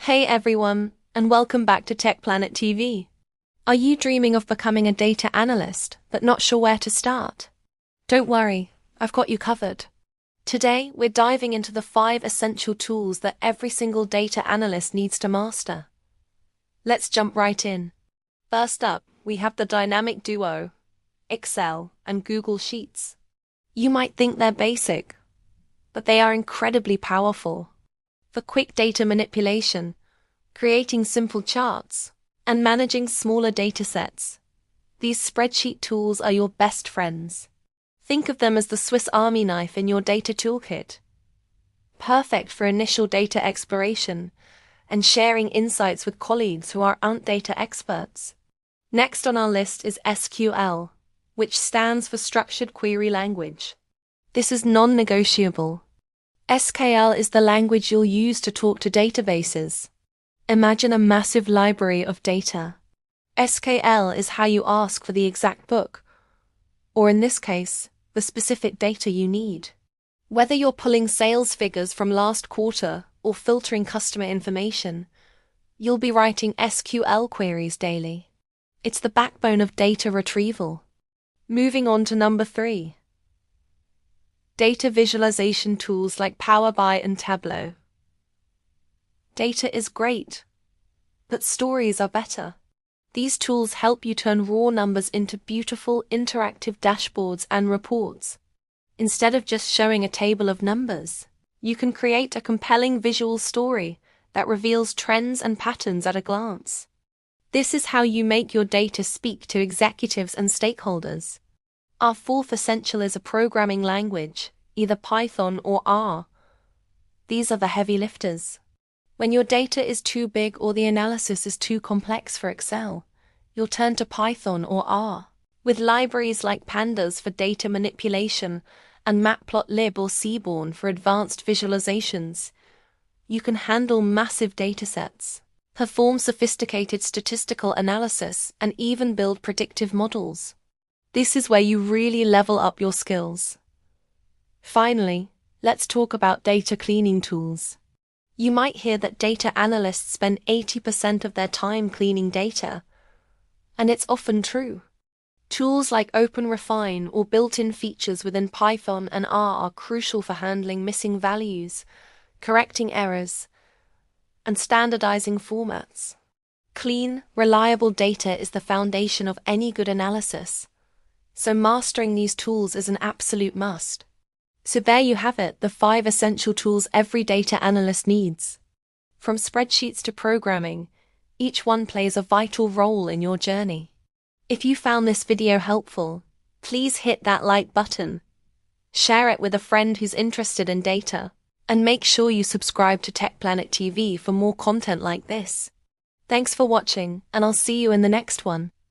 Hey everyone, and welcome back to Tech Planet TV. Are you dreaming of becoming a data analyst, but not sure where to start? Don't worry, I've got you covered. Today, we're diving into the 5 essential tools that every single data analyst needs to master. Let's jump right in. First up, we have the dynamic duo, Excel and Google Sheets. You might think they're basic, but they are incredibly powerful. For quick data manipulation, creating simple charts, and managing smaller datasets, these spreadsheet tools are your best friends. Think of them as the Swiss Army knife in your data toolkit. Perfect for initial data exploration and sharing insights with colleagues who aren't data experts. Next on our list is SQL, which stands for Structured Query Language. This is non-negotiable. SQL is the language you'll use to talk to databases. Imagine a massive library of data. SQL is how you ask for the exact book, or in this case, the specific data you need. Whether you're pulling sales figures from last quarter or filtering customer information, you'll be writing SQL queries daily. It's the backbone of data retrieval. Moving on to number 3. Data visualization tools like Power BI and Tableau. Data is great, but stories are better. These tools help you turn raw numbers into beautiful, interactive dashboards and reports. Instead of just showing a table of numbers, you can create a compelling visual story that reveals trends and patterns at a glance. This is how you make your data speak to executives and stakeholders. Our fourth essential is a programming language, either Python or R. These are the heavy lifters. When your data is too big or the analysis is too complex for Excel, you'll turn to Python or R. With libraries like Pandas for data manipulation and Matplotlib or Seaborn for advanced visualizations, you can handle massive datasets, perform sophisticated statistical analysis, and even build predictive models. This is where you really level up your skills. Finally, let's talk about data cleaning tools. You might hear that data analysts spend 80% of their time cleaning data, and it's often true. Tools like OpenRefine or built-in features within Python and R are crucial for handling missing values, correcting errors, and standardizing formats. Clean, reliable data is the foundation of any good analysis, so mastering these tools is an absolute must. So there you have it, the 5 essential tools every data analyst needs. From spreadsheets to programming, each one plays a vital role in your journey. If you found this video helpful, please hit that like button, share it with a friend who's interested in data, and make sure you subscribe to Tech Planet TV for more content like this. Thanks for watching, and I'll see you in the next one.